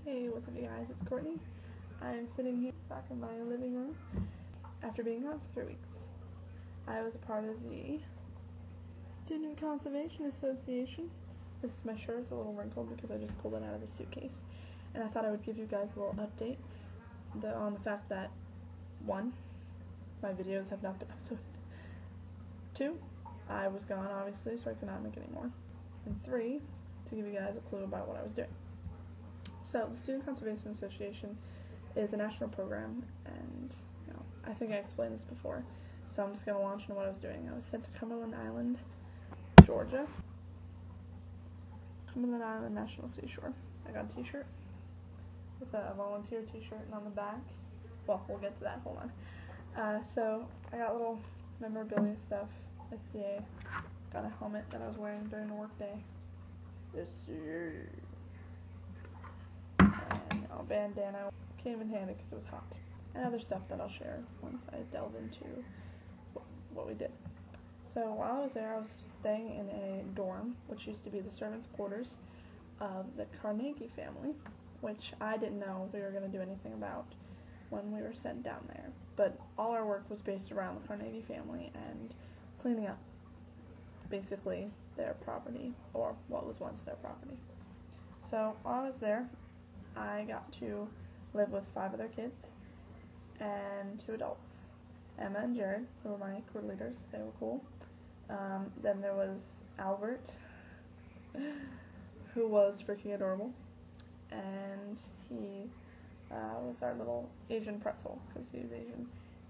Hey, what's up you guys, it's Courtney. I'm sitting here back in my living room after being gone for 3 weeks. I was a part of the Student Conservation Association. This is my shirt, it's a little wrinkled because I just pulled it out of the suitcase. And I thought I would give you guys a little update on the fact that 1, my videos have not been uploaded. 2, I was gone obviously, so I could not make any more. And 3, to give you guys a clue about what I was doing. So, the Student Conservation Association is a national program, and I think I explained this before, so I'm just going to launch into what I was doing. I was sent to Cumberland Island, Georgia. Cumberland Island National Seashore. I got a t-shirt with a volunteer t-shirt, and on the back, well, we'll get to that, hold on. So, I got little memorabilia stuff, SCA, got a helmet that I was wearing during the work day. This year. And a bandana came in handy because it was hot. And other stuff that I'll share once I delve into what we did. So while I was there, I was staying in a dorm, which used to be the servants' quarters of the Carnegie family, which I didn't know we were going to do anything about when we were sent down there. But all our work was based around the Carnegie family and cleaning up, basically, their property, or what was once their property. So while I was there, I got to live with 5 other kids and 2 adults. Emma and Jared, who were my crew leaders, they were cool. Then there was Albert, who was freaking adorable, and he was our little Asian pretzel, because he was Asian,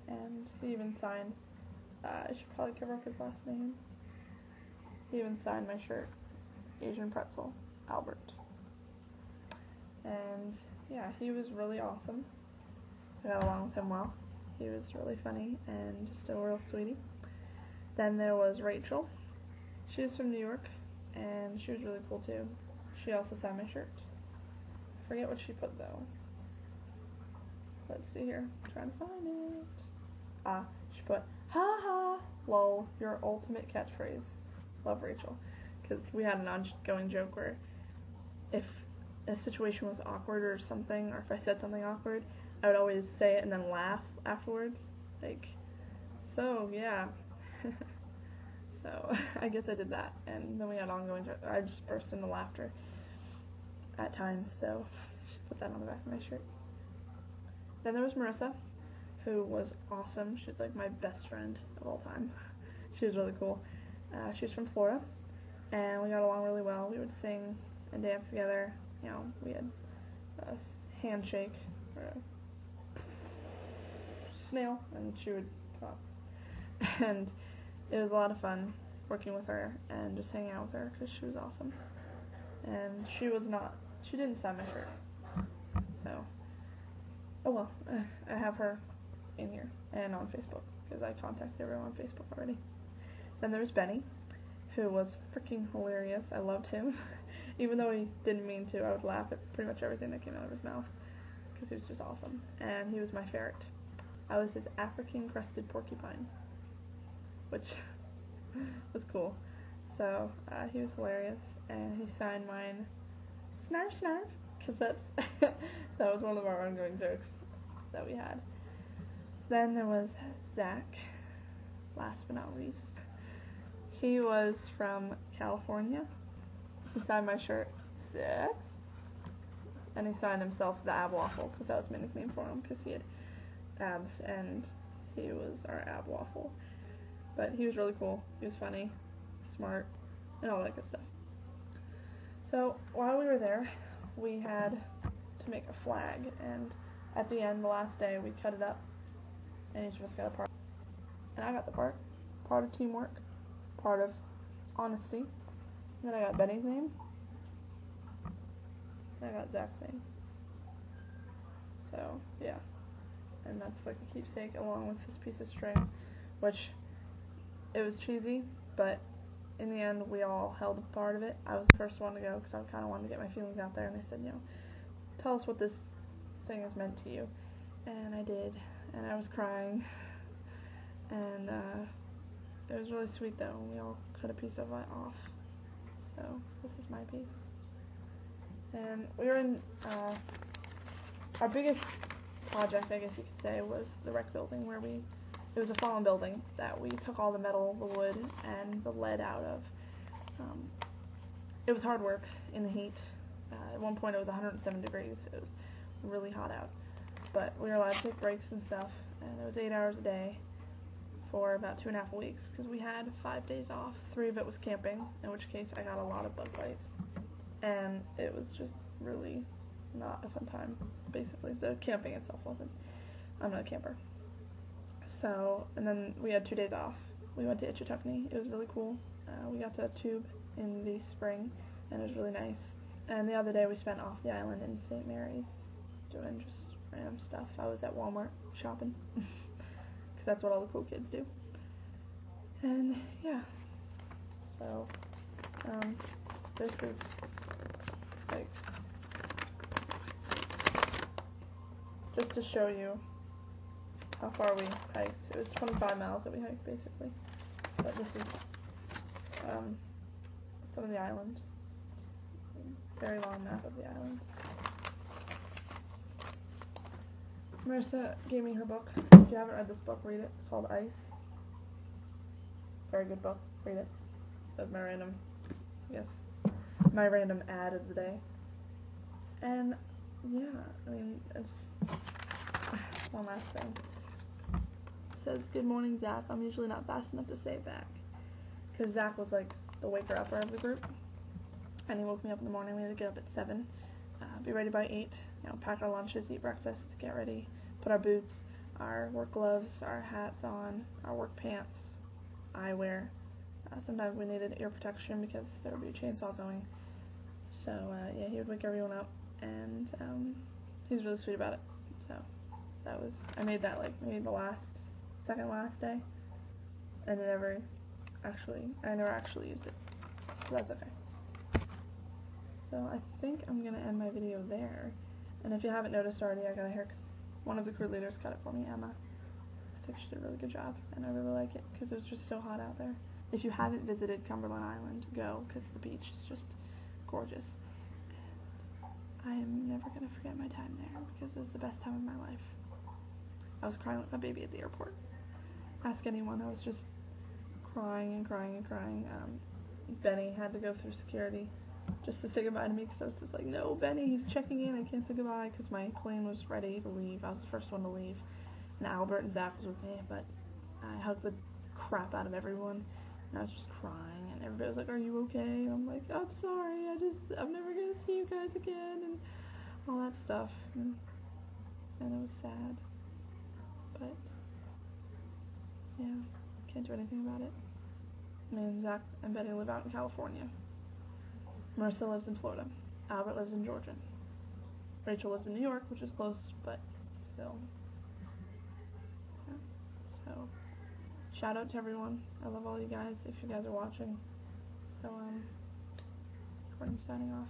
and he even signed, I should probably cover up his last name, he even signed my shirt, Asian pretzel, Albert. And yeah, he was really awesome. I got along with him well. He was really funny and just a real sweetie. Then there was Rachel. She was from New York, and she was really cool too. She also signed my shirt. I forget what she put though. Let's see here. I'm trying to find it. She put, "Ha ha, lol, your ultimate catchphrase." Love Rachel. Because we had an ongoing joke where if a situation was awkward or something, or if I said something awkward, I would always say it and then laugh afterwards. Like, so, yeah. So, I guess I did that. And then we had ongoing joke. I just burst into laughter at times, so I should put that on the back of my shirt. Then there was Marissa, who was awesome. She was like my best friend of all time. She was really cool. She was from Florida, and we got along really well. We would sing and dance together. We had a handshake, or a snail, and she would pop. And it was a lot of fun working with her and just hanging out with her because she was awesome. And she didn't sign my shirt. So, oh well, I have her in here and on Facebook because I contacted everyone on Facebook already. Then there was Benny, who was freaking hilarious. I loved him. Even though he didn't mean to, I would laugh at pretty much everything that came out of his mouth because he was just awesome. And he was my ferret. I was his African crested porcupine, which was cool. So he was hilarious, and he signed mine, Snarf Snarf, because that was one of our ongoing jokes that we had. Then there was Zach, last but not least. He was from California. He signed my shirt, 6, and he signed himself the Ab Waffle, because that was my nickname for him, because he had abs, and he was our Ab Waffle. But he was really cool. He was funny, smart, and all that good stuff. So, while we were there, we had to make a flag, and at the end, the last day, we cut it up, and each of us got a part. And I got the part of teamwork, part of honesty. And then I got Benny's name. And I got Zach's name. So, yeah. And that's like a keepsake along with this piece of string, which it was cheesy, but in the end we all held a part of it. I was the first one to go because I kind of wanted to get my feelings out there, and I said, tell us what this thing has meant to you. And I did, and I was crying, and it was really sweet though. We all cut a piece of it off. So this is my piece. And we were in our biggest project, I guess you could say, was the rec building, where it was a fallen building that we took all the metal, the wood, and the lead out of. It was hard work in the heat. At one point it was 107 degrees. It was really hot out. But we were allowed to take breaks and stuff, and it was 8 hours a day for about 2.5 weeks, because we had 5 days off. 3 of it was camping, in which case I got a lot of bug bites. And it was just really not a fun time, basically. The camping itself wasn't. I'm not a camper. So, and then we had 2 days off. We went to Ichetucknee. It was really cool. We got to tube in the spring, and it was really nice. And the other day we spent off the island in St. Mary's doing just random stuff. I was at Walmart shopping, because that's what all the cool kids do. And yeah, so this is like just to show you how far we hiked. It was 25 miles that we hiked, basically. But this is some of the island. Just a very long map of the island. Marissa gave me her book. If you haven't read this book, read it. It's called Ice. Very good book. Read it. That's my random, my random ad of the day. And yeah, I mean, it's one last thing. It says, "Good morning, Zach. I'm usually not fast enough to say it back." Because Zach was like the waker-upper of the group. And he woke me up in the morning. We had to get up at 7. Be ready by 8. Pack our lunches, eat breakfast, get ready, put our boots, our work gloves, our hats on, our work pants, eyewear. Sometimes we needed ear protection because there would be a chainsaw going. So yeah, he would wake everyone up, and he was really sweet about it. So that was, I made that like maybe the second last day, and I never actually used it. So that's okay. So I think I'm going to end my video there. And if you haven't noticed already, I got a haircut. One of the crew leaders cut it for me, Emma. I think she did a really good job, and I really like it because it was just so hot out there. If you haven't visited Cumberland Island, go, because the beach is just gorgeous. And I am never going to forget my time there because it was the best time of my life. I was crying like a baby at the airport. Ask anyone, I was just crying and crying and crying. Benny had to go through security just to say goodbye to me, because I was just like, no, Benny, he's checking in, I can't say goodbye, because my plane was ready to leave. I was the first one to leave, and Albert and Zach was with me, but I hugged the crap out of everyone, and I was just crying, and everybody was like, are you okay? And I'm like, I'm sorry, I'm never going to see you guys again, and all that stuff, and it was sad, but yeah, can't do anything about it. Me and Zach and Betty live out in California. Marissa lives in Florida. Albert lives in Georgia. Rachel lives in New York, which is close, but still. Yeah. So, shout out to everyone. I love all you guys, if you guys are watching. So, Courtney's signing off.